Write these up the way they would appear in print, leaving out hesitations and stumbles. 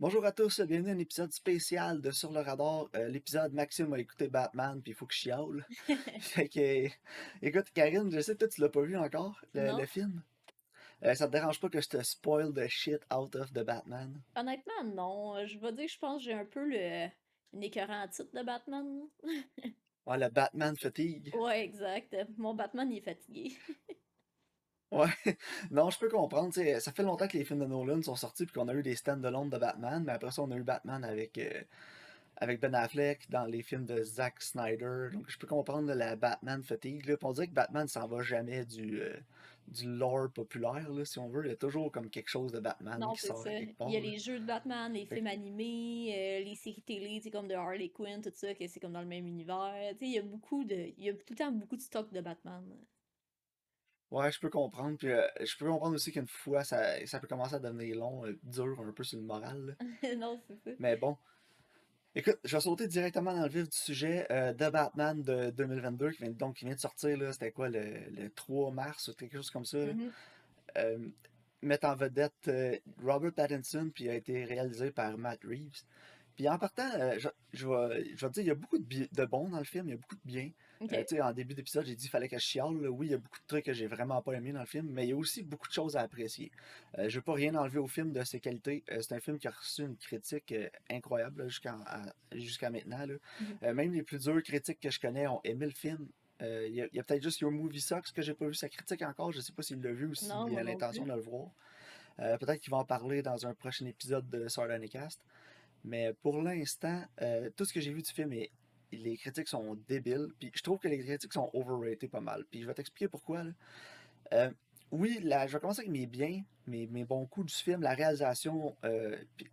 Bonjour à tous, bienvenue à un épisode spécial de Sur le radar. L'épisode Maxime a écouté Batman puis il faut que je chiale. Fait que, écoute, Karine, je sais que toi tu l'as pas vu encore, le Non, film. Ça te dérange pas que je te spoil the shit out of the Batman? honnêtement, non. Je vais dire que je pense que j'ai un peu une écœurant titre de Batman. Ouais, le Batman fatigue. Ouais, exact. Mon Batman, il est fatigué. Ouais, non, je peux comprendre, tu sais, ça fait longtemps que les films de Nolan sont sortis puis qu'on a eu des stand-alone de Batman, mais après ça on a eu Batman avec Ben Affleck dans les films de Zack Snyder. Donc je peux comprendre la Batman fatigue. Là. Puis on dirait que Batman s'en va jamais du lore populaire, là, si on veut. Il y a toujours comme quelque chose de Batman Non, qui c'est sort ça. à quelque Il y a part. Là. les jeux de Batman, les Fait films animés, les séries télé, tu sais, comme de Harley Quinn, tout ça, que c'est comme dans le même univers. Tu sais, il y a il y a tout le temps beaucoup de stock de Batman. ouais, je peux comprendre. Puis je peux comprendre aussi qu'une fois, ça peut commencer à devenir long, dur un peu sur le moral. Là. Non, c'est ça. Mais bon. Écoute, je vais sauter directement dans le vif du sujet de Batman de 2022 qui vient de sortir. Là, c'était quoi, le 3 mars ou quelque chose comme ça. Là. Mhm. euh, Met en vedette Robert Pattinson, puis a été réalisé par Matt Reeves. Puis en partant, je vais te dire, il y a beaucoup de bons dans le film, il y a beaucoup de bien. Ok. Tu sais, en début d'épisode, j'ai dit qu'il fallait que je chiale. Là. Oui, il y a beaucoup de trucs que j'ai vraiment pas aimé dans le film, mais il y a aussi beaucoup de choses à apprécier. Je veux pas rien enlever au film de ses qualités. C'est un film qui a reçu une critique incroyable là, jusqu'à maintenant. Là. Mhm. Même les plus durs critiques que je connais ont aimé le film. Il y a peut-être juste Your Movie Sucks que j'ai pas vu sa critique encore. Je sais pas s'il l'a vu ou Non, s'il moi a non l'intention plus. de le voir. Peut-être qu'il va en parler dans un prochain épisode de Sardanicast. Mais pour l'instant, tout ce que j'ai vu du film les critiques sont débiles. Puis je trouve que les critiques sont overrated pas mal. Puis je vais t'expliquer pourquoi. Là. Euh, oui, je vais commencer avec mes biens, mes bons coups du film, la réalisation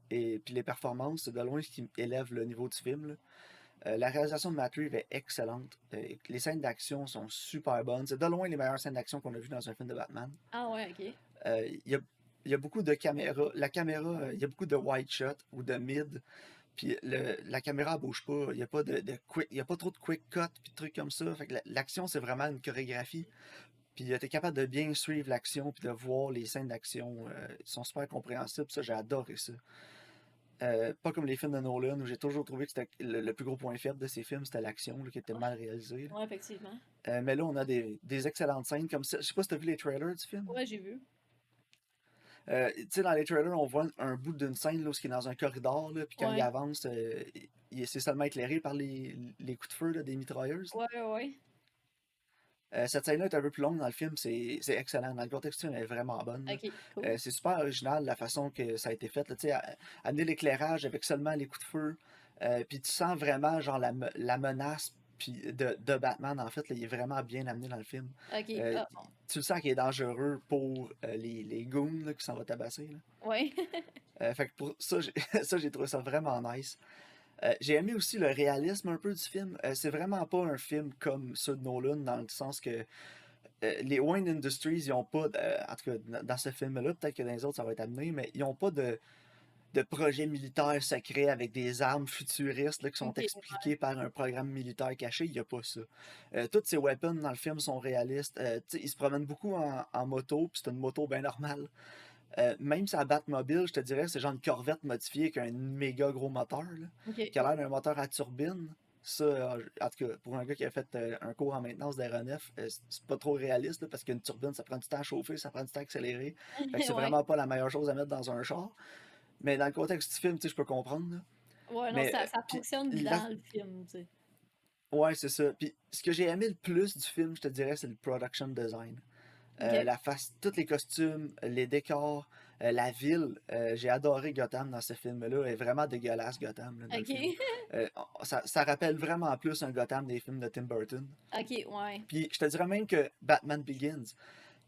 puis les performances, c'est de loin ce qui élève le niveau du film. Là. La réalisation de Matt Reeves est excellente. Les scènes d'action sont super bonnes. C'est de loin les meilleures scènes d'action qu'on a vues dans un film de Batman. Ah ouais, ok. Il y a beaucoup de caméras. La caméra, il y a beaucoup de wide shot ou de mid. Puis la caméra elle bouge pas. Il n'y a pas de quick, il y a pas trop de quick cut puis de trucs comme ça. Fait que l'action, c'est vraiment une chorégraphie. Puis tu es capable de bien suivre l'action puis de voir les scènes d'action. Ils sont super compréhensibles. Ça, j'ai adoré ça. Pas comme les films de Nolan où j'ai toujours trouvé que c'était le plus gros point faible de ces films, c'était l'action là, qui était mal réalisée. Ouais, effectivement. Mais là, on a des excellentes scènes comme ça. Je sais pas si tu as vu les trailers du film. Ouais, j'ai vu. Tu sais, dans les trailers, on voit un bout d'une scène là, où il est dans un corridor, là, puis quand il Ouais. avance, c'est seulement éclairé par les coups de feu là, des mitrailleuses. Là. Ouais, ouais, ouais. Cette scène-là est un peu plus longue dans le film, c'est excellent. Dans le contexte du film, elle est vraiment bonne. Là. Ok, cool. C'est super original la façon que ça a été fait. Là, tu sais, amener l'éclairage avec seulement les coups de feu. Puis tu sens vraiment genre la menace puis de Batman, en fait, là, il est vraiment bien amené dans le film. Ok. Euh, Ah, bon. Tu le sens qu'il est dangereux pour les goons là, qui s'en vont tabasser. Là. Ouais. Fait que pour ça, ça, j'ai trouvé ça vraiment nice. J'ai aimé aussi le réalisme un peu du film. C'est vraiment pas un film comme ceux de Nolan, dans le sens que les Wayne Industries, ils ont pas, en tout cas dans ce film-là, peut-être que dans les autres ça va être amené, mais ils ont pas de projet militaire secret avec des armes futuristes là, qui sont Ok. expliquées par un programme militaire caché. Il n'y a pas ça. Toutes ces weapons dans le film sont réalistes. Tu sais, ils se promènent beaucoup en moto, puis c'est une moto bien normale. Même sa Batmobile, je te dirais, c'est genre une Corvette modifiée avec un méga gros moteur, là, Ok, qui a cool. l'air d'un moteur à turbine. Ça, en tout cas, pour un gars qui a fait un cours en maintenance d'aéronef, c'est pas trop réaliste, là, parce qu'une turbine, ça prend du temps à chauffer, ça prend du temps à accélérer. Fait que c'est Ouais. vraiment pas la meilleure chose à mettre dans un char. Mais dans le contexte du film, tu sais, je peux comprendre. Là. Ouais, non, Mais, ça puis, fonctionne dans le film, tu sais. ouais, c'est ça. Puis, ce que j'ai aimé le plus du film, je te dirais, c'est le production design. Ok. La face, tous les costumes, les décors, la ville. J'ai adoré Gotham dans ce film-là. Elle est vraiment dégueulasse, Gotham, là, dans le Ok. film. Ça rappelle vraiment plus un Gotham des films de Tim Burton. Ok, ouais. Puis je te dirais même que Batman Begins.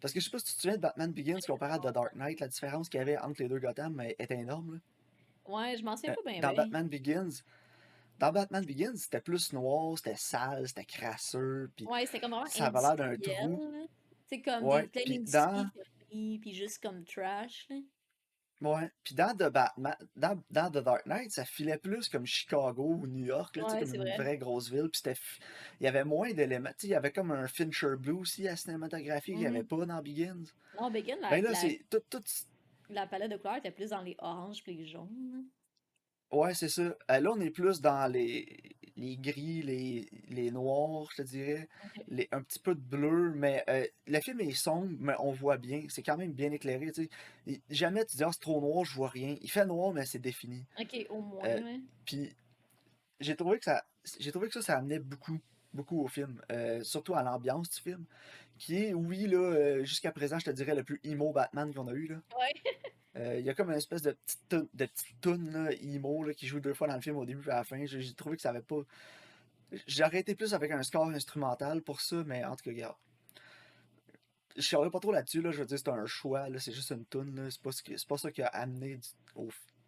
Parce que je sais pas si tu te souviens de Batman Begins comparé à The Dark Knight, la différence qu'il y avait entre les deux Gotham est énorme. Là. Ouais, je m'en souviens pas bien, Dans ben. Batman Begins, c'était plus noir, c'était sale, c'était crasseux, puis Ouais, c'était comme vraiment ça avait l'air d'un industriel, trou. là. C'est comme Ouais, plein puis d'industries fermées, puis juste comme trash, là. Dans dans The Dark Knight, ça filait plus comme Chicago ou New York, là, tu sais, Ouais, comme c'est une vrai. vraie grosse ville. Puis il y avait moins d'éléments. Tu sais, il y avait comme un Fincher Blue aussi à cinématographie qu'il n'y avait Mhm. pas dans Begins. Non, Bacon, Ben là, c'est tout. la palette de couleurs était plus dans les oranges puis les jaunes. Ouais, c'est ça. Là, on est plus dans les gris, les noirs, je te dirais. OK. Un petit peu de bleu, mais le film est sombre, mais on voit bien. C'est quand même bien éclairé, tu sais. Jamais tu dis, ah, c'est trop noir, je vois rien. Il fait noir, mais c'est défini. OK, au moins, Euh, ouais. Puis j'ai trouvé que ça amenait beaucoup, beaucoup au film. Surtout à l'ambiance du film. Qui est, oui, là, jusqu'à présent, je te dirais le plus emo Batman qu'on a eu, là. Ouais. Il y a comme une espèce de petite toune là, emo là, qui joue deux fois dans le film au début et à la fin. J'ai trouvé que ça avait pas. J'aurais été plus avec un score instrumental pour ça, mais en tout cas, regarde. Je saurais pas trop là-dessus, là, je veux dire, c'est un choix, là, c'est juste une toune, là, c'est pas ça qui a amené,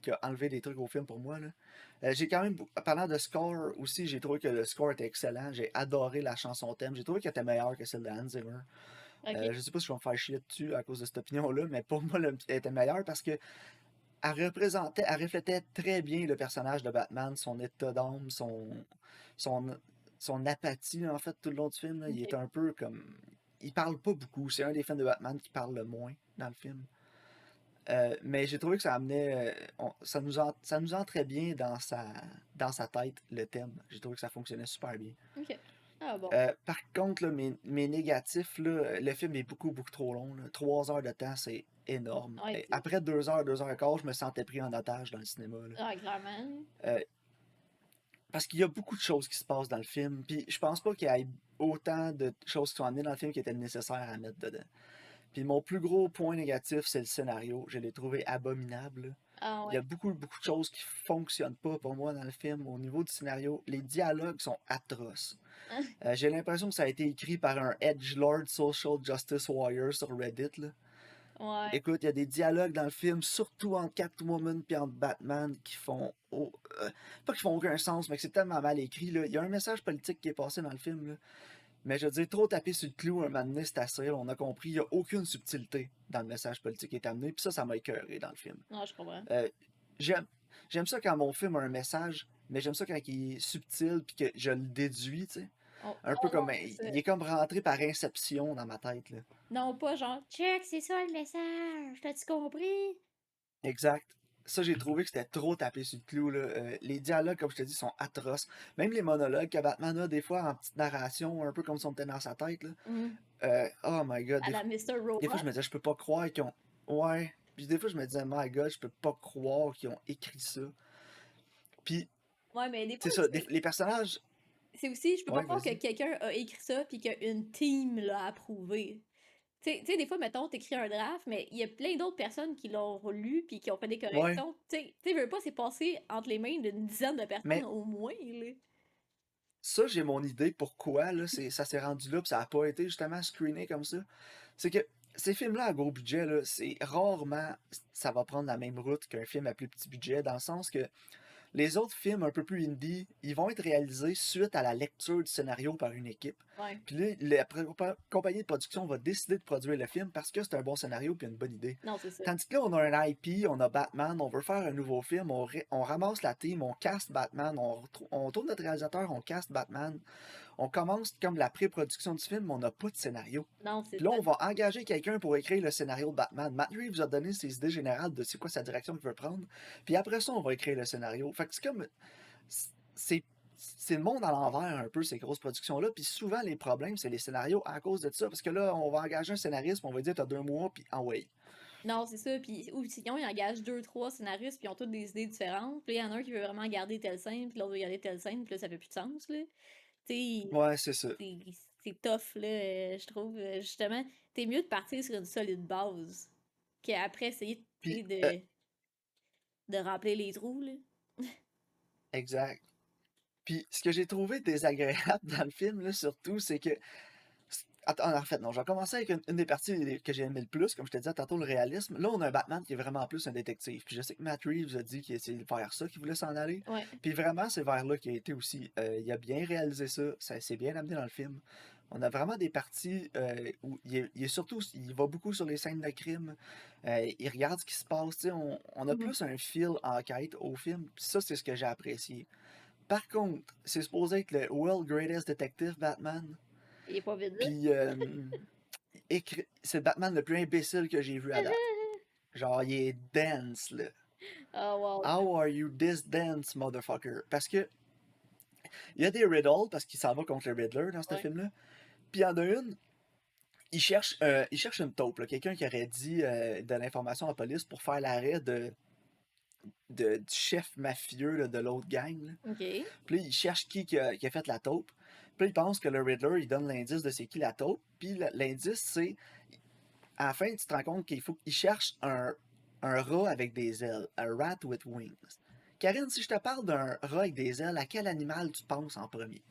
qui a enlevé des trucs au film pour moi, là. J'ai quand même, parlant de score aussi, j'ai trouvé que le score était excellent, j'ai adoré la chanson thème, j'ai trouvé qu'elle était meilleure que celle de Hans Zimmer. OK. Je sais pas si je vais me faire chier dessus à cause de cette opinion-là, mais pour moi, elle était meilleure parce que elle reflétait très bien le personnage de Batman, son état d'âme, son, son apathie, en fait, tout le long du film, là. Il est OK. un peu comme. Il parle pas beaucoup. C'est un des films de Batman qui parle le moins dans le film. Mais j'ai trouvé que ça amenait. Ça nous entrait bien dans sa tête, le thème. J'ai trouvé que ça fonctionnait super bien. OK. Ah bon. Par contre, là, mes négatifs, là, le film est beaucoup, beaucoup trop long, là. 3 heures de temps, c'est énorme. Ouais, Et après 2 heures, 2 heures et quart, je me sentais pris en otage dans le cinéma, là. ah, clairement. Euh, Parce qu'il y a beaucoup de choses qui se passent dans le film, puis je pense pas qu'il y ait autant de choses qui sont amenées dans le film qui étaient nécessaires à mettre dedans. Puis mon plus gros point négatif, c'est le scénario. Je l'ai trouvé abominable, là. Ah Il y a ouais. beaucoup, beaucoup de choses qui fonctionnent pas pour moi dans le film. Au niveau du scénario, les dialogues sont atroces. J'ai l'impression que ça a été écrit par un edgelord social justice warrior sur Reddit, là. Ouais. Écoute, il y a des dialogues dans le film, surtout entre Catwoman et entre Batman, pas qui font aucun sens, mais que c'est tellement mal écrit, là. Il y a un message politique qui est passé dans le film, là. Mais je veux dire, trop taper sur le clou un moment donné, c'est assez, là, on a compris, il n'y a aucune subtilité dans le message politique qui est amené, puis ça m'a écœuré dans le film. Non, je comprends. Euh, j'aime, j'aime ça quand mon film a un message, mais j'aime ça quand il est subtil, puis que je le déduis, tu sais. Oh, Un peu oh non, comme, c'est ça. il est comme rentré par inception dans ma tête, là. Non, pas genre, check, c'est ça le message. T'as-tu compris? Exact. Ça, j'ai trouvé que c'était trop tapé sur le clou, là. Les dialogues, comme je te dis, sont atroces. Même les monologues que Batman a, des fois, en petite narration, un peu comme si on était dans sa tête, là. Mhm. Oh my god. À la Mr. Des fois, Robot. je me disais, je peux pas croire qu'ils ont. Ouais. Puis des fois, je me disais, my god, je peux pas croire qu'ils ont écrit ça. Puis, Ouais, mais des fois, c'est ça, les personnages. c'est aussi, je peux pas Ouais, croire que vas-y. quelqu'un a écrit ça puis qu'une team l'a approuvé. Tu sais, des fois, mettons, t'écris un draft, mais il y a plein d'autres personnes qui l'ont lu puis qui ont fait des Ouais. corrections. Veux pas, c'est passé entre les mains d'une dizaine de personnes Mais au moins, là. ça, j'ai mon idée pourquoi, là, ça s'est rendu là, puis ça a pas été justement screené comme ça. C'est que ces films-là à gros budget, là, c'est rarement ça va prendre la même route qu'un film à plus petit budget, dans le sens que les autres films un peu plus indie, ils vont être réalisés suite à la lecture du scénario par une équipe. Ouais. Puis là, compagnie de production va décider de produire le film parce que c'est un bon scénario puis une bonne idée. Non, c'est ça. Tandis que là, on a un IP, on a Batman, on veut faire un nouveau film, on ramasse la team, on cast Batman, on tourne notre réalisateur, on cast Batman. On commence comme la pré-production du film, mais on n'a pas de scénario. Non, c'est Puis là, ça. on va engager quelqu'un pour écrire le scénario de Batman. Matt Reeves a donné ses idées générales de c'est quoi sa direction qu'il veut prendre. Puis après ça, on va écrire le scénario. Fait que c'est comme. C'est. C'est le monde à l'envers un peu, ces grosses productions-là. Puis souvent, les problèmes, c'est les scénarios à cause de ça. Parce que là, on va engager un scénariste, puis on va dire, t'as 2 mois, puis en way. Non, c'est ça. Puis, ou sinon, ils engagent deux, trois scénaristes, puis ils ont toutes des idées différentes. Puis, il y en a un qui veut vraiment garder telle scène, puis l'autre veut garder telle scène, puis là, ça fait plus de sens, là. Tu sais, Ouais, c'est ça. c'est c'est tough, là, je trouve. Justement, t'es mieux de partir sur une solide base qu'après essayer tu Puis, sais, de remplir les trous, là. exact. Puis, ce que j'ai trouvé désagréable dans le film, là, surtout, c'est que attends, en fait, non, je vais commencer avec une des parties que j'ai aimé le plus, comme je te disais tantôt, le réalisme. Là, on a un Batman qui est vraiment plus un détective. Puis je sais que Matt Reeves a dit qu'il essayait vers ça, qu'il voulait s'en aller. Ouais. Puis vraiment, c'est vers là qu'il a été aussi. Il a bien réalisé ça, ça s'est bien amené dans le film. On a vraiment des parties où il est surtout, il va beaucoup sur les scènes de crime. Il regarde ce qui se passe. Tu sais, on a Mhm. plus un feel enquête au film. Puis ça, c'est ce que j'ai apprécié. Par contre, c'est supposé être le World Greatest Detective Batman. Il est pas vite, vite. Puis c'est le Batman le plus imbécile que j'ai vu à date. Genre, il est dense, là. Oh, wow. How are you this dense, motherfucker? Parce que il y a des riddles, parce qu'il s'en va contre le Riddler dans ce Ouais. film-là. Puis il y en a une, il cherche une taupe, là, quelqu'un qui aurait dit de l'information à la police pour faire l'arrêt du chef mafieux là, de l'autre gang. Là. OK. Puis là, il cherche qui a fait la taupe. Puis là, il pense que le Riddler, il donne l'indice de c'est qui la taupe. Puis l'indice, c'est. À la fin, tu te rends compte qu'il cherche un rat avec des ailes. A rat with wings. Karine, si je te parle d'un rat avec des ailes, à quel animal tu penses en premier?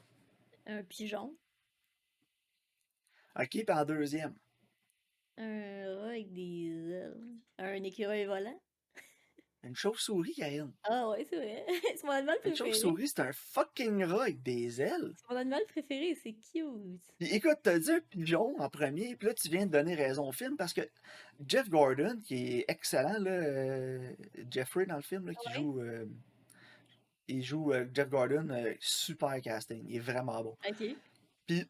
Un pigeon. Ok, puis en deuxième. Un rat avec des ailes. Un écureuil volant. Une chauve-souris, Karine. Ah ouais, c'est vrai. C'est mon animal Une préféré. chauve-souris, c'est un fucking rat avec des ailes. C'est mon animal préféré, c'est cute. Puis écoute, t'as dit un pigeon en premier, puis là, tu viens de donner raison au film parce que Jeff Gordon, qui est excellent, là, Jeffrey dans le film, là, Ouais. il joue Jeff Gordon, super casting, il est vraiment bon. OK. Puis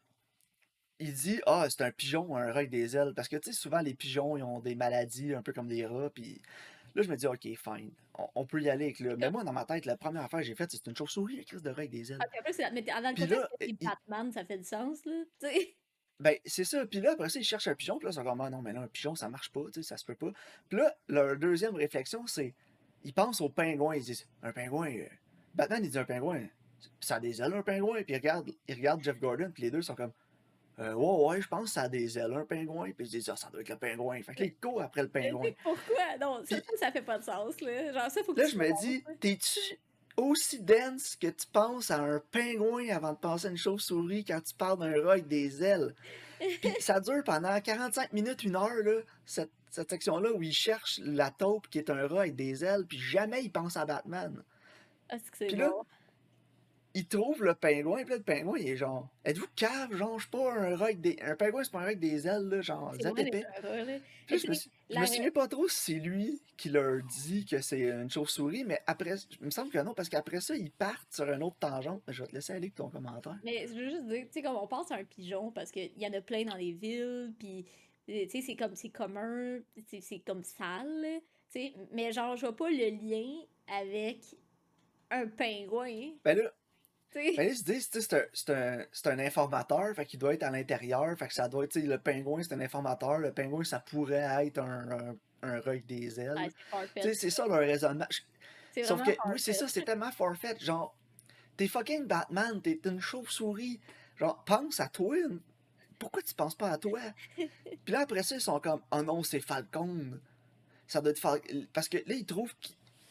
il dit, ah, c'est un pigeon, un rat avec des ailes, parce que tu sais, souvent les pigeons, ils ont des maladies un peu comme des rats, puis là, je me dis, ok, fine, on peut y aller avec là. Mais moi, dans ma tête, la première affaire que j'ai faite, c'est une chauve-souris, une crise de rat avec des ailes. Ah, puis en plus, mais dans le Puis contexte là, que c'est Batman, ça fait du sens, là. Tu sais. ben, c'est ça. Puis là, après ça, ils cherchent un pigeon. Puis là, ils sont comme, ah non, mais là, un pigeon, ça marche pas, tu sais, ça se peut pas. Puis là, leur deuxième réflexion, c'est, ils pensent au pingouin. Ils disent, un pingouin, Batman, il dit un pingouin, ça a des ailes, un pingouin. Puis ils regardent Jeff Gordon, puis les deux sont comme, ouais, ouais, je pense que ça a des ailes, un pingouin. Puis ils disent, ah, ça doit être le pingouin. Fait que là, ils courent après le Mais tu pingouin. sais, pourquoi? Non, Puis ça fait pas de sens, là. Genre, ça, faut que là, tu je le me fasses, dis, là. t'es-tu aussi dense que tu penses à un pingouin avant de penser à une chauve-souris quand tu parles d'un rat avec des ailes? Puis ça dure pendant 45 minutes, une heure, là, cette section-là où il cherche la taupe qui est un rat avec des ailes, puis jamais il pense à Batman. Ah, c'est que c'est Puis là, bon. il trouve le pingouin, puis là, le pingouin, il est genre, êtes-vous cave, genre, je suis pas un rat avec des. Un pingouin, c'est pas un rat avec des ailes, là, genre, C'est loin d'être zapépais. un rat, là. Puis Mais là, tu sais, je me souviens pas trop si c'est lui qui leur dit que c'est une chauve-souris, mais après, il me semble que non, parce qu'après ça, ils partent sur une autre tangente. Mais je vais te laisser aller avec ton commentaire. mais je veux juste dire, tu sais, comme on pense à un pigeon, parce qu'il y en a plein dans les villes, puis, tu sais, c'est commun, c'est comme sale, là, tu sais, mais genre, je vois pas le lien avec un pingouin, Ben là, tu sais. ils se disent, tu sais, c'est un informateur, fait qu'il doit être à l'intérieur, fait que ça doit être, tu sais, le pingouin, c'est un informateur, le pingouin, ça pourrait être un rat avec des Ouais, ailes. c'est Tu sais, farfetch. c'est ça leur raisonnement. C'est Sauf vraiment que, oui, c'est ça, farfetch. c'est tellement farfetch. Genre, t'es fucking Batman, t'es une chauve-souris. Genre, pense à toi. Pourquoi tu penses pas à toi? Puis là, après ça, ils sont comme, oh non, c'est Falcon. Ça doit être Falcon. Parce que là, ils trouvent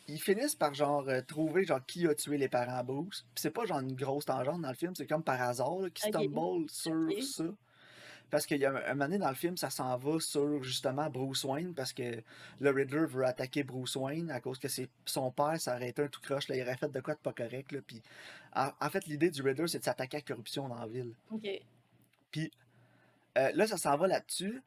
ils finissent par genre trouver genre qui a tué les parents à Bruce. Puis c'est pas genre une grosse tangente dans le film, c'est comme par hasard là, qu'ils Ok, stumble sur ok. ça. Parce qu'il y a un moment donné dans le film, ça s'en va sur justement Bruce Wayne parce que le Riddler veut attaquer Bruce Wayne à cause que son père, ça aurait été un tout croche, là, il aurait fait de quoi de pas correct. Là, puis, en fait, l'idée du Riddler, c'est de s'attaquer à la corruption dans la ville. Ok. Puis là, ça s'en va là-dessus.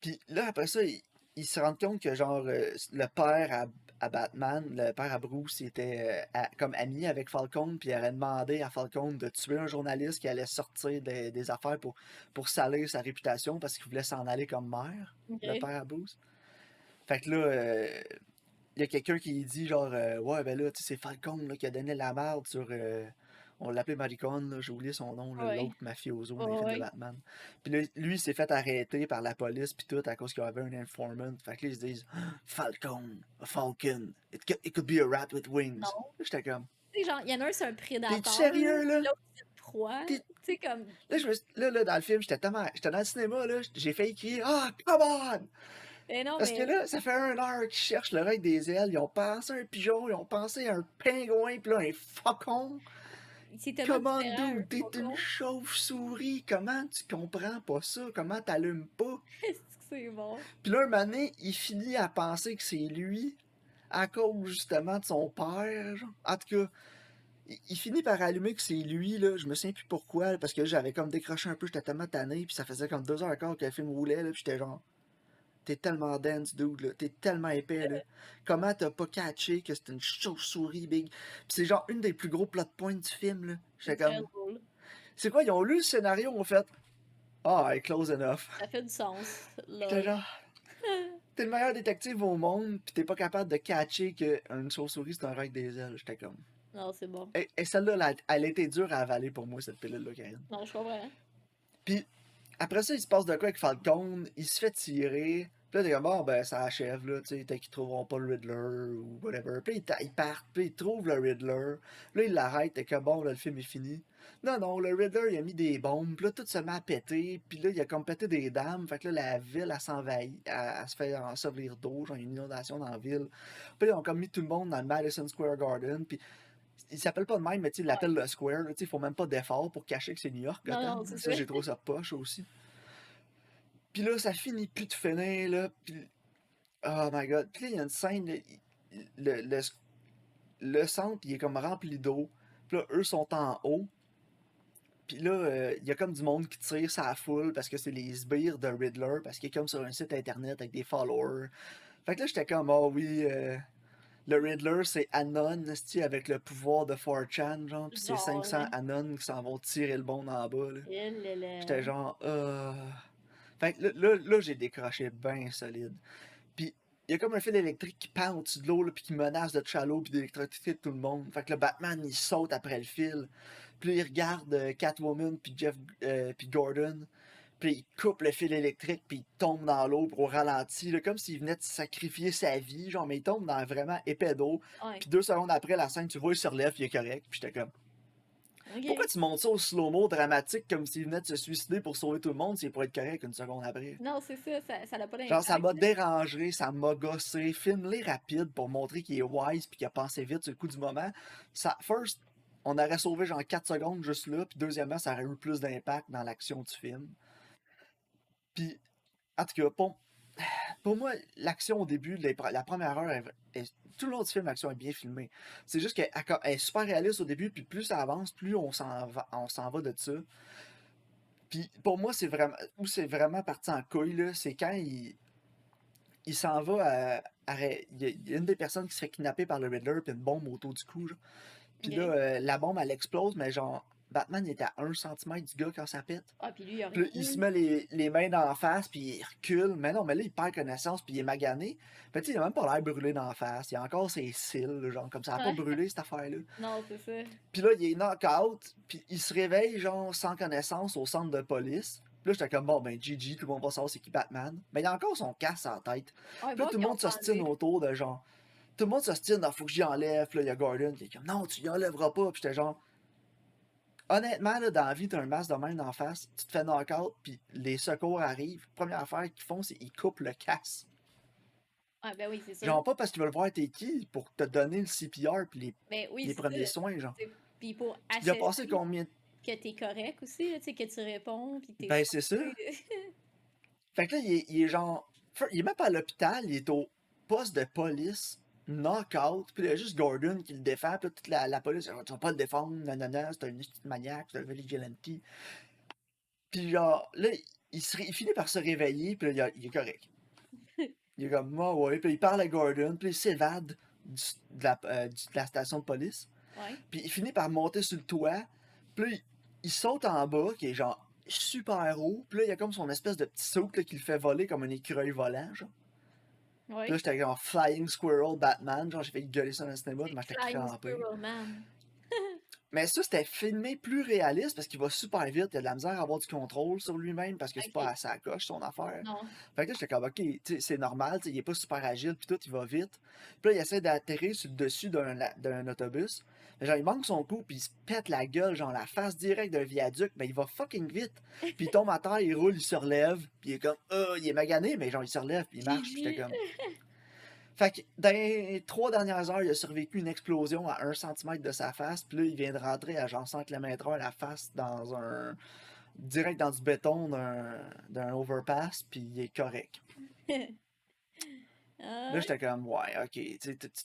Puis là, après ça, ils se rendent compte que genre le père à Batman, le père à Bruce, il était comme ami avec Falcon, puis il aurait demandé à Falcon de tuer un journaliste qui allait sortir des affaires pour salir sa réputation parce qu'il voulait s'en aller comme maire, le Ok. père à Bruce. Fait que là, il y a quelqu'un qui dit genre, ouais, ben là, tu sais, c'est Falcon là, qui a donné la merde sur. On l'appelait Maricon, là, j'ai oublié son nom, là, Ouais. l'autre mafioso dans les films de Ouais. Batman. Puis là, lui, il s'est fait arrêter par la police, puis tout, à cause qu'il y avait un informant. Fait que là, ils se disent, Falcon, a falcon, it could be a rat with wings. Non. Là, j'étais comme, Tu sais, genre, il y en a un, c'est un t'es-tu prédateur, là, sérieux, là? puis l'autre, c'est une proie. T'es- Tu sais, comme. Là, là, dans le film, j'étais dans le cinéma, là, j'ai failli crier, ah, come on! Mais non, Parce que mais là, ça fait 1 heure qu'ils cherchent le règle des ailes. Ils ont pensé à un pigeon, ils ont pensé à un pingouin, puis là, un faucon. c'est tellement Comment, différent, un dude, t'es une faucon. chauve-souris. Comment tu comprends pas ça? Comment t'allumes pas? Est-ce que c'est bon? Puis là, un moment donné, il finit à penser que c'est lui, à cause justement de son père. Genre. En tout cas, il finit par allumer que c'est lui, là. Je me souviens plus pourquoi, là, parce que j'avais comme décroché un peu, j'étais tellement tanné, puis ça faisait comme 2 heures et quart que le film roulait, là, puis j'étais genre, t'es tellement dense, dude, là. T'es tellement épais, là. Comment t'as pas catché que c'est une chauve-souris, big? Puis c'est genre une des plus gros plot points du film, là. C'est J'étais très comme, drôle. c'est quoi, ils ont lu le scénario, ont fait, ah, close enough. Ça fait du sens. J'étais Lol. genre, t'es le meilleur détective au monde, pis t'es pas capable de catcher qu'une chauve-souris c'est un rat avec des ailes. J'étais comme. Non, c'est bon. Et celle-là, elle a été dure à avaler pour moi, cette pilule-là, Karine. Non, je comprends. Puis après ça, il se passe de quoi avec Falcon, il se fait tirer. Puis là, t'es comme, bon, ben, ça achève, là, tu sais, peut-être qu'ils trouveront pas le Riddler ou whatever. Puis ils partent, puis ils trouvent le Riddler. Là, ils l'arrêtent, t'es comme, bon, là, le film est fini. Non, non, le Riddler, il a mis des bombes, puis là, tout se met à péter, puis là, il a comme pété des dames. Fait que là, la ville, elle s'envahit, elle se fait ensevelir d'eau, genre, il y a une inondation dans la ville. Puis là, ils ont comme mis tout le monde dans le Madison Square Garden, puis il s'appelle pas de même, mais tu sais, il l'appelle Ouais. le Square, là, tu sais, il faut même pas d'effort pour cacher que c'est New York, Non, Gotham. non, c'est Ça, ça. j'ai trouvé ça poche aussi. Puis là, ça finit plus de finir, là. Puis, oh my god. Puis là, il y a une scène, là, le centre, il est comme rempli d'eau. Puis là, eux sont en haut. Puis là, il y a comme du monde qui tire sa foule parce que c'est les sbires de Riddler, parce qu'il est comme sur un site internet avec des followers. Fait que là, j'étais comme, oh oui, le Riddler, c'est Anon, esti, avec le pouvoir de 4chan, genre. Puis c'est Genre, 500 Anon qui s'en vont tirer le monde en bas, là. J'étais là. genre, Fait que là, j'ai décroché bien solide. Puis il y a comme un fil électrique qui pend au-dessus de l'eau, là, puis qui menace de chalot puis d'électrocuter tout le monde. Fait que le Batman, il saute après le fil. Puis là, il regarde Catwoman puis puis Gordon. Puis il coupe le fil électrique puis il tombe dans l'eau au ralenti, là, comme s'il venait de sacrifier sa vie, genre, mais il tombe dans vraiment épais d'eau. Ouais. Puis 2 secondes après la scène, tu vois, il se relève puis il est correct. Puis j'étais comme, pourquoi Ok. tu montes ça au slow-mo dramatique comme s'il venait de se suicider pour sauver tout le monde, s'il pourrait être correct 1 seconde après? Non, c'est ça n'a pas Genre, ça d'impact, m'a là. dérangé, ça m'a gossé. Filme-les rapide pour montrer qu'il est wise puis qu'il a pensé vite sur le coup du moment. Ça, first, on aurait sauvé genre 4 secondes juste là, puis deuxièmement, ça aurait eu plus d'impact dans l'action du film. Puis, en tout cas, pour moi, l'action au début, la première heure, tout le long du film, l'action est bien filmée. C'est juste qu'elle est super réaliste au début, puis plus ça avance, plus on s'en va de ça. Puis pour moi, c'est vraiment où c'est vraiment parti en couille, là, c'est quand il s'en va il y a une des personnes qui se fait kidnapper par le Riddler, puis une bombe autour du cou, genre. Puis là, Ok. la bombe, elle explose, mais genre, Batman, il est à 1 centimètre du gars quand ça pète. Ah, puis lui, il a Puis là, rien. il se met les mains dans la face, puis il recule. Mais non, mais là, il perd connaissance, puis il est magané. Puis tu sais, il a même pas l'air brûlé dans la face. Il a encore ses cils, là, genre, comme ça a pas Ouais. brûlé, cette affaire-là. Non, c'est ça. Puis là, il est knock-out, puis il se réveille, genre, sans connaissance au centre de police. Puis là, j'étais comme, bon, ben, GG, tout le monde va savoir c'est qui Batman. Mais il a encore son casque en tête. Ouais, Puis là, bon tout le qu'ils ont monde s'ostine changé. autour de genre. Tout le monde s'ostine, il faut que j'y enlève. Puis là, il y a Gordon qui est comme, non, tu y enlèveras pas. Puis j'étais genre, honnêtement, là, dans la vie, t'as un masque de même d'en face, tu te fais knock-out, puis les secours arrivent. Première affaire qu'ils font, c'est qu'ils coupent le casque. Ah, ben oui, c'est sûr. Genre, pas parce qu'ils veulent voir t'es qui, pour te donner le CPR puis Ben oui, les c'est ça. premiers soins, genre. Puis pour Puis il a acheter passé combien de... que t'es correct aussi, là, tu sais, que tu réponds, puis t'es Ben, c'est ça. sauvé. Fait que là, il est genre. Il est même pas à l'hôpital, il est au poste de police, knock-out, puis il y a juste Gordon qui le défend, puis là, toute la police, tu vas pas le défendre, nanana, c'est un petit maniaque, c'est un vigilante. Puis genre, là, il finit par se réveiller, puis là, il est correct. Il est comme, ah ouais, puis il parle à Gordon, puis il s'évade de la station de police. Ouais. Puis il finit par monter sur le toit, puis là, il saute en bas, qui est genre super haut, puis là, il y a comme son espèce de petit saut là, qui le fait voler comme un écureuil volant, genre. Puis là, Ouais. j'étais genre Flying Squirrel Batman, genre j'ai fait gueuler ça dans le cinéma, C'est mais j'étais Flying crampé. Squirrel Man. Mais ça, c'était filmé plus réaliste parce qu'il va super vite. Il a de la misère à avoir du contrôle sur lui-même parce que c'est pas Ok. à sa coche son affaire. Non. Fait que là, j'étais comme, ok, tu sais, c'est normal, tu sais, il est pas super agile, puis tout, il va vite. Puis là, il essaie d'atterrir sur le dessus d'un autobus. Mais genre, il manque son coup, puis il se pète la gueule, genre la face directe d'un viaduc, mais il va fucking vite. Puis il tombe à terre, il roule, il se relève, puis il est comme, il est magané, mais genre, il se relève, puis il marche, puis j'étais GG. comme. Fait que dans les 3 dernières heures, il a survécu une explosion à 1 centimètre de sa face, puis là, il vient de rentrer à genre 100 km/h la face dans direct dans du béton d'un overpass, puis il est correct. Là, Ah, j'étais comme, ouais, ok,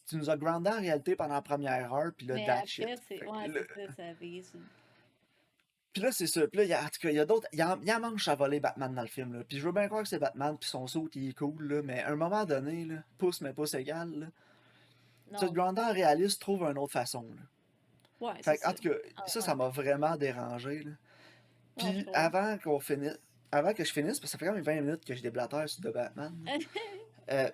tu nous as grandé en réalité pendant la première heure, puis là, mais that's shit. après, c'est. Fait que Ouais, là, c'est ça, ça vire sur- puis là, c'est ça. Puis là, en tout cas, il y a d'autres. Il y en manche à voler Batman dans le film, là. Puis je veux bien croire que c'est Batman, puis son saut, il est cool, là, mais à un moment donné, là, pouce, mais pouce égal, là. Tu te Non. grandeur réaliste, trouve une autre façon, là. Ouais, c'est Fait que, ça. en tout cas, Ah, ça ouais. m'a vraiment dérangé, là. Non, je Puis comprends. avant que je finisse, parce que ça fait quand même 20 minutes que je déblatère sur The Batman, là. Euh,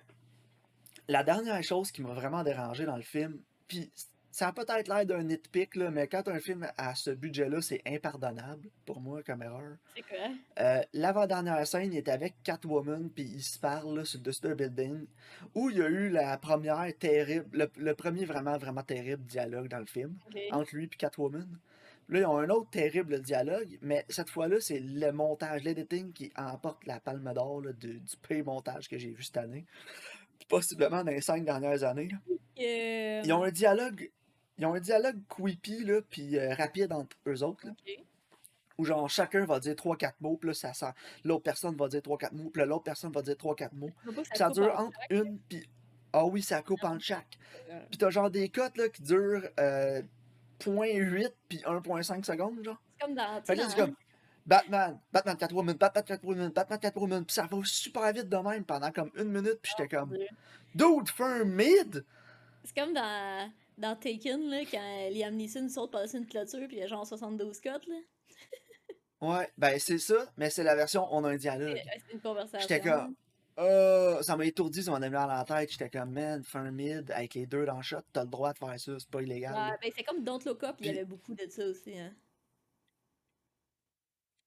la dernière chose qui m'a vraiment dérangé dans le film, puis ça a peut-être l'air d'un nitpick, là, mais quand un film a ce budget-là, c'est impardonnable pour moi comme erreur. C'est quoi? L'avant-dernière scène, il est avec Catwoman, puis ils se parlent là, sur le dessus d'un building, où il y a eu la première terrible, le premier vraiment, vraiment terrible dialogue dans le film, Ok. entre lui et Catwoman. Là, ils ont un autre terrible dialogue, mais cette fois-là, c'est le montage, l'editing qui emporte la palme d'or là, du pire montage que j'ai vu cette année, puis possiblement dans les 5 dernières années, là. Ils ont Euh, un dialogue, ils ont un dialogue creepy, là, puis rapide entre eux autres, là, ok. où genre chacun va dire trois quatre mots, puis là, ça sent. L'autre personne va dire trois quatre mots, puis là, l'autre personne va dire trois quatre mots. Je veux pas que Puis ça ça coupe en dure entre chaque. une, puis. Ah oui, ça coupe entre chaque. Euh, Puis t'as genre des cotes là, qui durent 0,8 puis 1,5 secondes, genre. C'est comme dans, tu sais, Fait que là, c'est dans... comme Batman, Batman Catwoman, Batman Catwoman, Batman Catwoman, puis ça va super vite de même pendant comme 1 minute, puis Oh, j'étais mon comme Dieu. Dude, fais un mid! C'est comme dans Taken, là, quand Liam Neeson saute par-dessus une clôture, puis il y a genre 72 cotes, là. Ouais, ben c'est ça, mais c'est la version on a un dialogue. C'est une J'étais conversation, là. comme, ça m'a étourdi, ça m'a mis dans la tête. J'étais comme, man, fais un mid avec les deux dans le shot, t'as le droit de faire ça, c'est pas illégal, Ouais, là. ben c'est comme Don't Look Up, il y Puis, avait beaucoup de ça aussi, hein.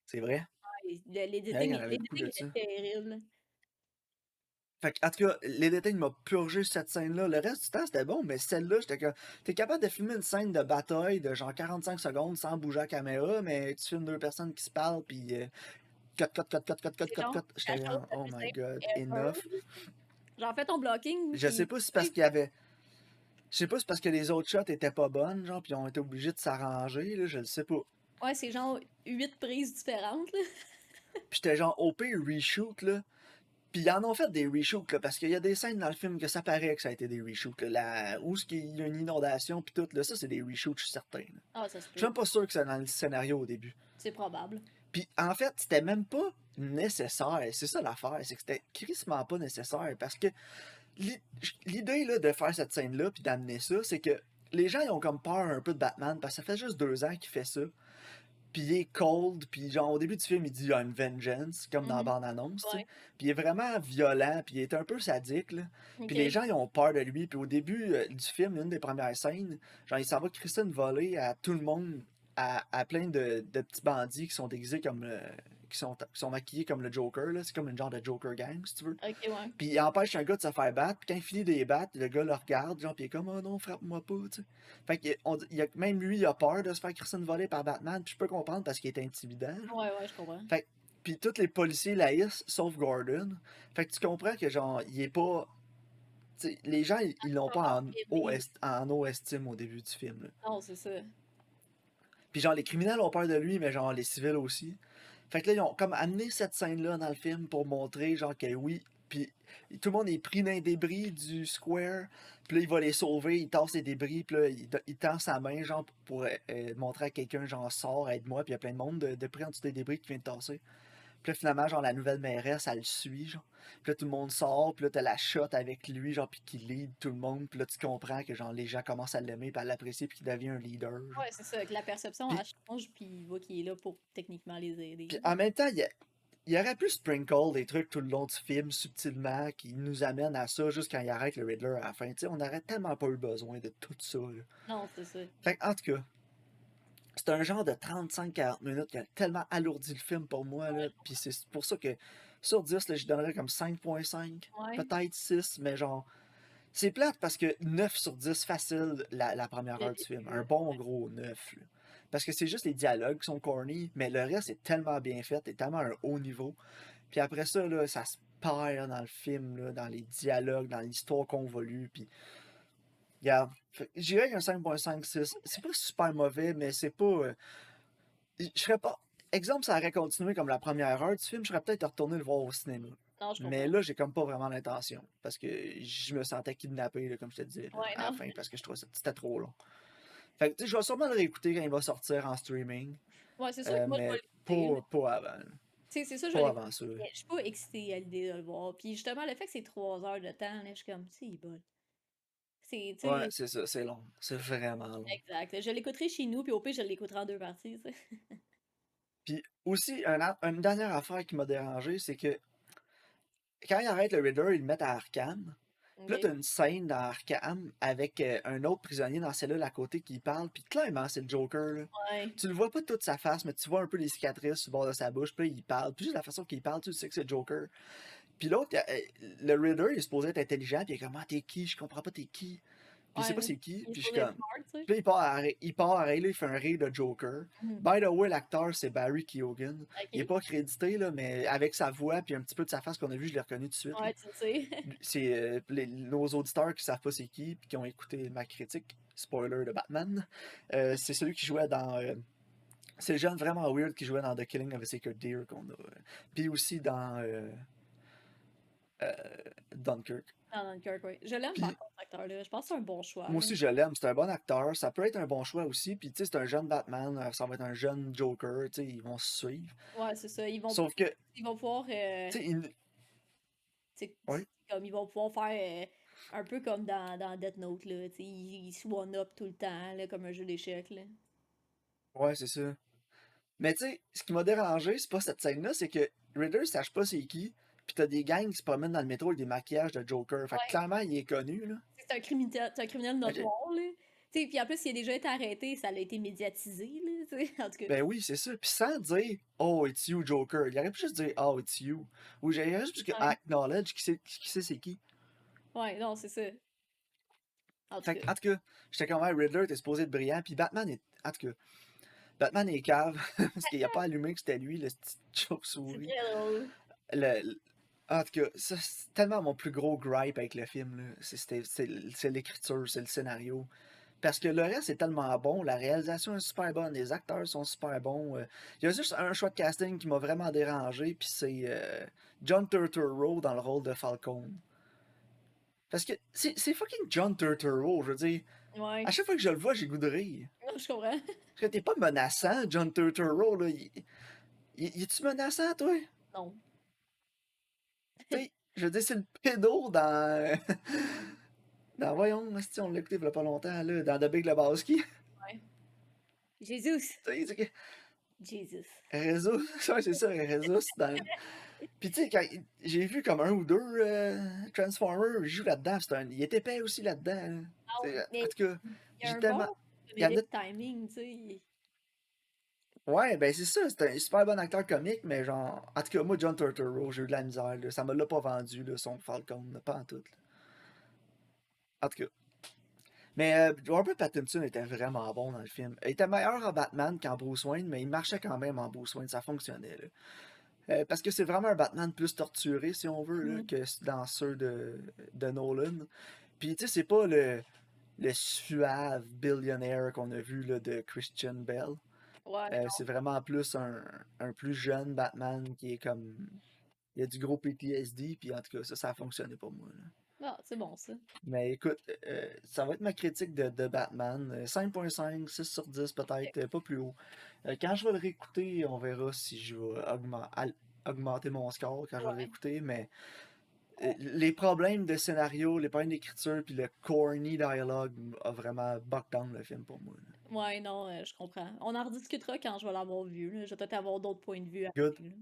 c'est vrai, Ouais, ouais, il y en avait beaucoup l'editing de était ça. terrible. Fait que, en tout cas, l'éditing m'a purgé cette scène-là. Le reste du temps, c'était bon, mais celle-là, j'étais comme, t'es capable de filmer une scène de bataille de genre 45 secondes sans bouger la caméra, mais tu filmes deux personnes qui se parlent, puis cut, cut, cut, cut, cut, cut, C'est cut, genre cut. la J'étais chose comme, la oh plus my simple god, ever. enough. Genre, fais ton blocking, Je sais puis pas si c'est tu parce sais, qu'il y avait. Je sais pas si c'est parce que les autres shots étaient pas bonnes, genre, puis ils ont été obligés de s'arranger, là, je le sais pas. ouais, c'est genre 8 prises différentes, là. Puis j'étais genre OP reshoot, là. Puis ils en ont fait des reshoots, là, parce qu'il y a des scènes dans le film que ça paraît que ça a été des reshoots, là. Où est-ce qu'il y a une inondation, puis tout, là, ça, c'est des reshoots, je suis certain, là. Ah, ça se Je suis peut. même pas sûr que c'est dans le scénario au début. C'est probable. Puis en fait, c'était même pas nécessaire. C'est ça l'affaire, c'est que c'était crissement pas nécessaire, parce que l'idée, là, de faire cette scène-là, puis d'amener ça, c'est que les gens, ils ont comme peur un peu de Batman, parce que ça fait juste 2 ans qu'il fait ça. Puis il est cold, puis genre au début du film, il dit il y a une vengeance, comme dans la Mhm. bande-annonce, tu sais. Ouais. Puis il est vraiment violent, puis il est un peu sadique, là. Puis les Ok. gens, ils ont peur de lui. Puis au début du film, une des premières scènes, genre il s'en va crisser une volée à tout le monde, à plein de petits bandits qui sont déguisés comme qui sont maquillés comme le Joker, là. C'est comme une genre de Joker gang, si tu veux. Ok, ouais. Puis il empêche un gars de se faire battre, puis quand il finit de les battre, le gars le regarde, genre, puis il est comme, oh non, frappe-moi pas, tu sais. Fait que même lui, il a peur de se faire crisser une volée par Batman, puis je peux comprendre parce qu'il est intimidant, genre. Ouais, ouais, je comprends. Fait que, puis tous les policiers l'haïssent, sauf Gordon. Fait que tu comprends que, genre, il est pas. Tu sais, les gens, ils l'ont pas Aimé. en haut estime au début du film, là. Non, c'est ça. Puis genre, les criminels ont peur de lui, mais genre, les civils aussi. Fait que là, ils ont comme amené cette scène-là dans le film pour montrer, genre, que oui. Puis tout le monde est pris dans les débris du square. Puis là, il va les sauver, il tasse les débris. Puis là, il tend sa main, genre, pour montrer à quelqu'un, genre, sors, aide-moi. Puis il y a plein de monde de pris en dessous des débris qui vient de tasser. Puis là, finalement, genre, la nouvelle mairesse, elle le suit, genre. Puis là, tout le monde sort, puis là, t'as la shot avec lui, genre, puis qui lead tout le monde. Puis là, tu comprends que, genre, les gens commencent à l'aimer, puis à l'apprécier, puis qu'il devient un leader, genre. Ouais, c'est ça, que la perception, Puis, elle change, puis il voit qu'il est là pour techniquement les aider. puis en même temps, il aurait pu sprinkle des trucs tout le long du film, subtilement, qui nous amènent à ça, juste quand il arrête le Riddler à la fin. Tu sais, on n'aurait tellement pas eu besoin de tout ça, là. Non, c'est ça. Fait en tout cas, c'est un genre de 35-40 minutes qui a tellement alourdi le film pour moi, là. Puis c'est pour ça que sur 10, là, je donnerais comme 5,5, Ouais. peut-être 6, mais genre, c'est plate parce que 9 sur 10 facile la première Le heure du film. Un début, bon gros 9, là. Parce que c'est juste les dialogues qui sont corny, mais le reste est tellement bien fait, et tellement à un haut niveau. Puis après ça, là, ça se perd dans le film, là, dans les dialogues, dans l'histoire convolue. Puis, regarde, j'irais avec un 5,56. C'est pas super mauvais, mais c'est pas. Je serais pas. Exemple, ça aurait continué comme la première heure du film, je serais peut-être retourné le voir au cinéma. non, je Mais comprends. là, j'ai comme pas vraiment l'intention. Parce que je me sentais kidnappé, là, comme je te disais, là, Ouais, à la non. fin, parce que je trouvais ça c'était trop long. Fait que, tu sais, je vais sûrement le réécouter quand il va sortir en streaming. Ouais, c'est sûr que moi, je vais Mais l'écouter, là. pas avant, là. Tu sais, c'est ça, je vais Pas l'écouter. avant ça. Mais je suis pas excitée à l'idée de le voir. Puis justement, le fait que c'est 3 heures de temps, là, je suis comme, c'est bon. C'est, tu Ouais, sais, c'est ça, c'est long. C'est vraiment long. exact. Je l'écouterai chez nous, puis au pire, je l'écouterai en deux parties, tu sais. Puis aussi, une dernière affaire qui m'a dérangé, c'est que quand ils arrêtent le Riddler, ils le mettent à Arkham. Puis là, Ok. t'as une scène dans Arkham avec un autre prisonnier dans la cellule à côté qui parle. Puis clairement, c'est le Joker, là. Ouais. Tu le vois pas toute sa face, mais tu vois un peu les cicatrices sur le bord de sa bouche. Puis là, il parle. Puis juste la façon qu'il parle, tu sais que c'est le Joker. Puis l'autre, le Riddler, il est supposé être intelligent. Puis il est comme, ah, t'es qui? Je comprends pas, t'es qui? Puis il sait pas Ouais. c'est qui. Il est Puis je suis supposé être comme. smart, tu sais. Puis là, il part à rire, là, il fait un rire de Joker. Mhm. By the way, l'acteur, c'est Barry Keoghan. Il est Ok. pas crédité, là, mais avec sa voix puis un petit peu de sa face qu'on a vu, je l'ai reconnu tout de suite, là. Ouais, tu le sais. C'est nos auditeurs qui savent pas c'est qui puis qui ont écouté ma critique, spoiler de Batman. C'est celui qui jouait dans. C'est le jeune vraiment weird qui jouait dans The Killing of a Sacred Deer qu'on a. Puis aussi dans euh, Dunkirk. Dans Dunkirk, oui. Je l'aime par Puis contre, cet acteur-là. Je pense que c'est un bon choix, moi là. aussi je l'aime, c'est un bon acteur. Ça peut être un bon choix aussi. Puis tu sais, c'est un jeune Batman, ça va être un jeune Joker, tu sais, ils vont se suivre. Ouais, c'est ça. Sauf que, Ils vont pouvoir, tu sais, c'est ouais, comme ils vont pouvoir faire un peu comme dans Death Note, là. Tu sais, ils se one-up tout le temps, là, comme un jeu d'échecs, là. ouais, c'est ça. Mais tu sais, ce qui m'a dérangé, c'est pas cette scène-là, c'est que Riddler sache pas c'est qui, pis t'as des gangs qui se promènent dans le métro avec des maquillages de Joker. Fait que Ouais. clairement, il est connu, là. C'est un criminel Ok. notoire, là. Tu sais, puis en plus, il a déjà été arrêté, ça a été médiatisé, là, tu sais. En tout cas, Ben oui, c'est ça. Pis sans dire Oh, it's you, Joker. Il aurait pu juste dire Oh, it's you. Ou j'aurais juste pu ouais. acknowledge qui sait c'est qui. Ouais, non, c'est ça. En tout Fait cas, que, en tout cas, j'étais comme ouais, Riddler, t'es supposé être brillant, pis Batman est. En tout cas, Batman est cave, parce qu'il a pas allumé que c'était lui, le petit c'est chauve-souris. très drôle. Le- En tout cas, ça, c'est tellement mon plus gros gripe avec le film, là. C'est l'écriture, c'est le scénario. Parce que le reste est tellement bon, la réalisation est super bonne, les acteurs sont super bons. Il y a juste un choix de casting qui m'a vraiment dérangé, puis c'est John Turturro dans le rôle de Falcon. Parce que c'est fucking John Turturro, je veux dire. À Ouais. chaque fois que je le vois, j'ai le goût de rire. Non, je comprends. Parce que t'es pas menaçant, John Turturro, là. Es-tu menaçant, toi? Non. Tu sais, je veux dire, c'est le pédo dans. Voyons, si on l'a écouté il y a pas longtemps, là, dans The Big Lebowski. Ouais. Jésus. Tu sais, c'est que. Jesus. Réseau, ouais, c'est ça, Réseau, c'est dans. Puis tu sais, quand j'ai vu comme un ou deux Transformers, ils jouent là-dedans, il est épais aussi là-dedans, là. Ah Tu oui, sais, en mais tout cas, il y a j'ai un tellement. bon Il y en a. comédie de timing, tu sais. Ouais, ben c'est ça, c'est un super bon acteur comique, mais genre. En tout cas, moi, John Turturro, j'ai eu de la misère, là. Ça me l'a pas vendu, là, son Falcon, là, pas en tout, là. En tout cas. Mais Robert Pattinson était vraiment bon dans le film. Il était meilleur en Batman qu'en Bruce Wayne, mais il marchait quand même en Bruce Wayne, ça fonctionnait, là. Parce que c'est vraiment un Batman plus torturé, si on veut, là, Mhm. que dans ceux de Nolan. Puis, tu sais, c'est pas le suave billionaire qu'on a vu là, de Christian Bale. Ouais, C'est vraiment plus un plus jeune Batman qui est comme. Il y a du gros PTSD, puis en tout cas, ça a fonctionné pour moi, là. non. Ah, c'est bon, ça. Mais écoute, ça va être ma critique de Batman. 5.5, 6 sur 10 peut-être, pas plus haut. Quand je vais le réécouter, on verra si je vais augmenter mon score quand je vais le Ouais. réécouter. Mais les problèmes de scénario, les problèmes d'écriture, puis le corny dialogue a vraiment buck down le film pour moi, là. Ouais, non, je comprends. On en rediscutera quand je vais l'avoir vu, là. Je vais peut-être avoir d'autres points de vue Good. après, là.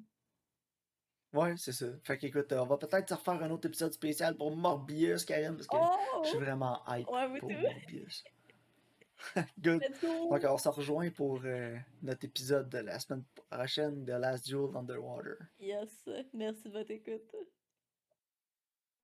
Ouais, c'est ça. Fait qu'écoute, on va peut-être se refaire un autre épisode spécial pour Morbius, Karim, parce que je suis Oh! vraiment hype Ouais, moi pour tout. Morbius. Good. Let's Donc, go! on se rejoint pour notre épisode de la semaine prochaine de Last Duel Underwater. Yes, merci de votre écoute.